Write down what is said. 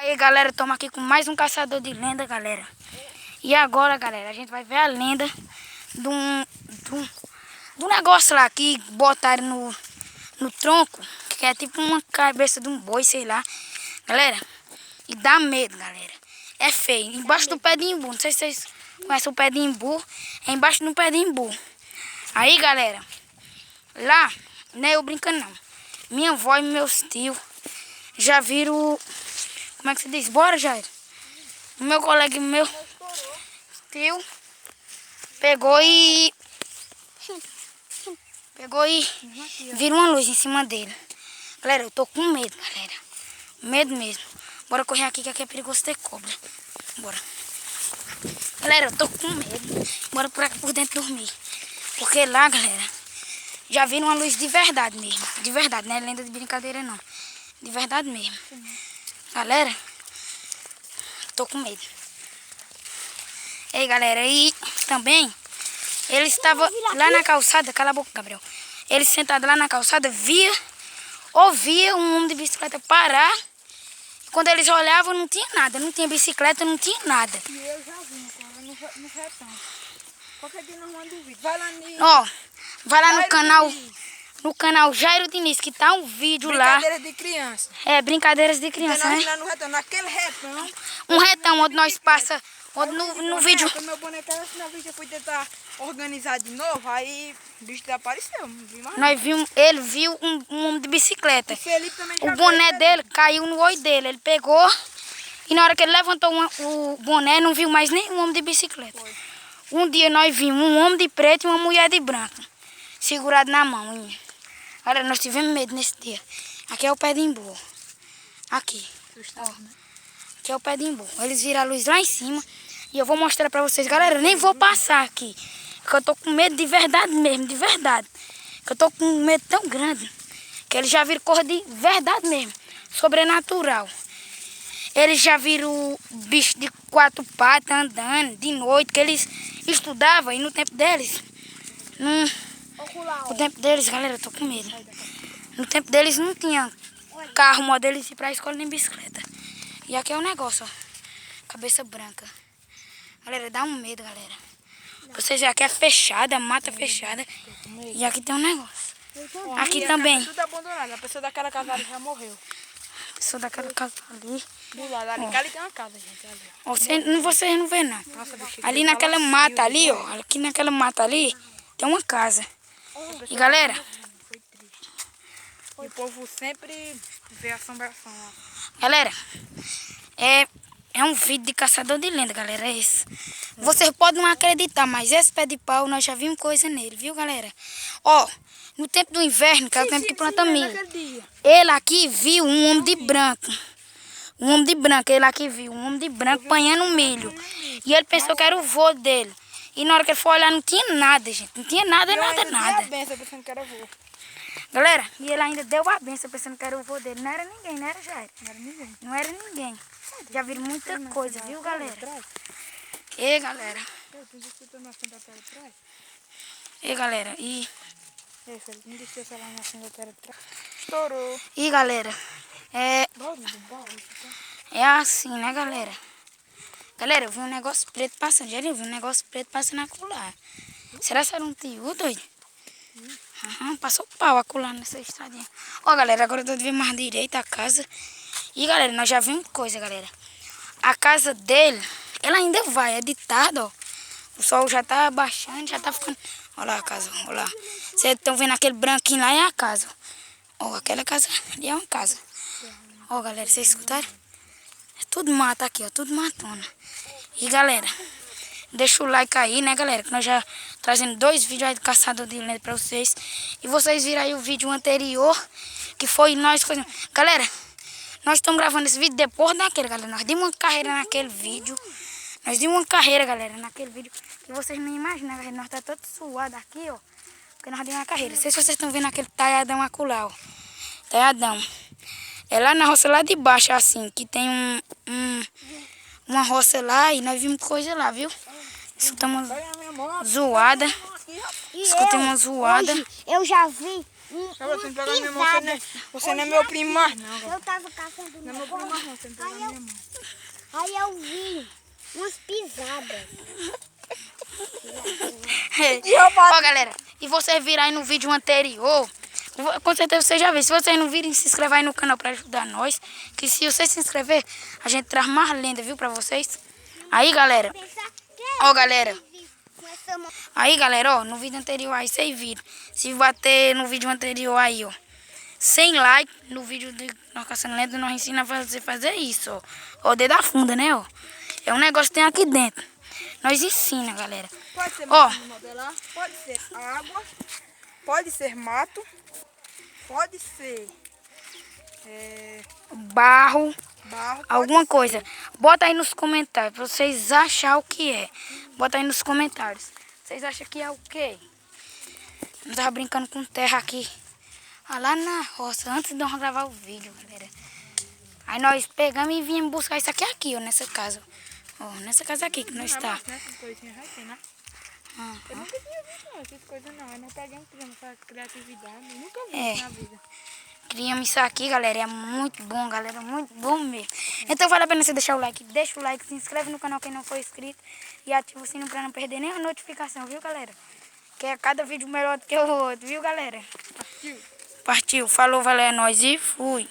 Aí, galera, estamos aqui com mais um caçador de lenda, galera. E agora, galera, a gente vai ver a lenda do negócio lá que botaram no tronco, que é tipo uma cabeça de um boi, sei lá. Galera, e dá medo, galera. É feio. Embaixo do pé de imbu. Não sei se vocês conhecem o pé de imbu. É embaixo do pé de imbu. Aí, galera, lá, não é eu brincando não. Minha avó e meus tios já viram... Como é que se diz? Bora, Jair. O meu colega, meu tio, pegou e viram uma luz em cima dele. Galera, eu tô com medo, galera. Medo mesmo. Bora correr aqui que aqui é perigoso ter cobra. Bora. Galera, eu tô com medo. Bora por aqui por dentro dormir. Porque lá, galera, já viram uma luz de verdade mesmo. De verdade, não é lenda de brincadeira não. De verdade mesmo. Galera, tô com medo. Ei, galera, e também ele estava lá na calçada, cala a boca, Gabriel. Ele sentado lá na calçada, ouvia um homem de bicicleta parar. Quando eles olhavam, não tinha nada, não tinha bicicleta, não tinha nada. E eu já vi, cara, no retão. Qualquer dia nós mandamos o vídeo. Vai lá vai lá no canal Jairo Diniz, que tá um vídeo lá. Brincadeiras de criança. É, brincadeiras de criança, né? Lá no retão, naquele retão. Um retão onde nós passa, onde no vídeo... Meu boneco era assim, na vez eu fui tentar organizar de novo, aí o bicho desapareceu, não vi mais. Ele viu um homem de bicicleta. O Felipe também já o boné dele caiu no olho dele, ele pegou e na hora que ele levantou o boné, não viu mais nenhum homem de bicicleta. Foi. Um dia nós vimos um homem de preto e uma mulher de branco, segurado na mão. Olha, nós tivemos medo nesse dia. Aqui é o pé de imbu. Aqui. Aqui é o pé de imbu. Eles viram a luz lá em cima e eu vou mostrar pra vocês. Galera, eu nem vou passar aqui, porque eu tô com medo de verdade mesmo, de verdade. Que eu tô com um medo tão grande que eles já viram coisa de verdade mesmo, sobrenatural. Eles já viram bicho de 4 patas andando de noite, que eles estudavam e no tempo deles... No tempo deles, galera, eu tô com medo. No tempo deles não tinha carro, modelo de ir pra escola nem bicicleta. E aqui é o negócio, ó. Cabeça branca. Galera, dá um medo, galera. Vocês aqui é fechada, mata fechada. E aqui tem um negócio. Aqui também. Tudo abandonado, a pessoa daquela casa ali já morreu. A pessoa daquela casa ali. Do lado ali tem uma casa, gente. Ali, ó. Vocês não vê não. Nossa, Ali naquela mata ali, ó. Aqui naquela mata ali tem uma casa. E galera, Foi triste. E o povo sempre vê assombração lá. Galera, é um vídeo de caçador de lenda, galera, é esse. Vocês podem não acreditar, mas esse pé de pau nós já vimos coisa nele, viu, galera? Ó, no tempo do inverno, que é o tempo que planta milho, ele aqui viu um homem de branco. Um homem de branco, ele aqui viu um homem de branco apanhando milho. E ele pensou que era o vô dele. E na hora que ele foi olhar, não tinha nada, gente. Não tinha nada. Pensando que era vô. Galera, e ele ainda deu a benção pensando que era o vô dele. Não era ninguém, não era Jair. Não era ninguém. Não era ninguém. Já viram muita coisa, viu, galera? E galera. E galera, e... Estourou. E galera, é assim, né, galera? Galera, eu vi um negócio preto passando. Já viu um negócio preto passando acolá. Será que era um tio, doido? Passou pau acolá nessa estradinha. Ó, galera, agora eu tô vendo mais direito a casa. E, galera, nós já vimos coisa, galera. A casa dele, ela ainda vai, é de tarde, ó. O sol já tá baixando, já tá ficando... Olha lá a casa, olha lá. Vocês estão vendo aquele branquinho lá, é a casa. Ó, aquela casa ali é uma casa. Ó, galera, vocês escutaram? É tudo mata aqui, ó, tudo matona. E, galera, deixa o like aí, né, galera? Que nós já trazendo 2 vídeos aí do caçador de lenda pra vocês. E vocês viram aí o vídeo anterior, que foi nós... Galera, nós estamos gravando esse vídeo depois daquele, galera. Nós dimos uma carreira naquele vídeo. Nós dimos uma carreira, galera, naquele vídeo. Que vocês não imaginam, galera. Nós tá todo suado aqui, ó. Porque nós dimos uma carreira. Não sei se vocês estão vendo aquele talhadão acolá, ó. Talhadão. É lá na roça lá de baixo, assim, que tem uma roça lá e nós vimos coisa lá, viu? Escutamos zoada. Escutamos uma zoada. Eu já vi Tá, você não pega na minha mão, você não é meu primo mais, não. Eu tava caçando Não é meu primo mais, não. Você não pega na minha mão. Aí eu vi umas pisadas. Ó, galera, e vocês viram aí no vídeo anterior, com certeza vocês já viram. Se vocês não virem, se inscreva aí no canal pra ajudar nós. Que se vocês se inscrever, a gente traz mais lenda, viu, pra vocês. Aí, galera, ó, galera. Aí, galera, ó, no vídeo anterior aí, vocês viram. Se bater no vídeo anterior aí, ó, 100 likes, no vídeo de nós caçando lenda, nós ensinamos a você fazer isso, ó. Ó, o dedo da funda, né, ó. É um negócio que tem aqui dentro. Nós ensina, galera. Pode ser Ó, modelar, pode ser água, pode ser mato, pode ser barro, barro. alguma coisa. Bota aí nos comentários pra vocês acharem o que é. Bota aí nos comentários. Vocês acham que é o quê? Eu tava brincando com terra aqui. Ah, lá na roça, antes de nós gravar o vídeo, galera. Aí nós pegamos e viemos buscar isso aqui, ó, nessa casa. Ó, nessa casa aqui que nós está. Essas coisinhas vai ter, né? Eu nunca tinha visto não, essas coisas não. Aí nós pegamos, fizemos essa criatividade. Eu nunca vi isso na vida. Criamos isso aqui, galera. É muito bom, galera. Muito bom mesmo. Então vale a pena você deixar o like. Deixa o like, se inscreve no canal quem não for inscrito. E ativa o sininho pra não perder nenhuma notificação, viu, galera? Que é cada vídeo melhor do que o outro, viu, galera? Partiu. Partiu. Falou, valeu, é nóis e fui.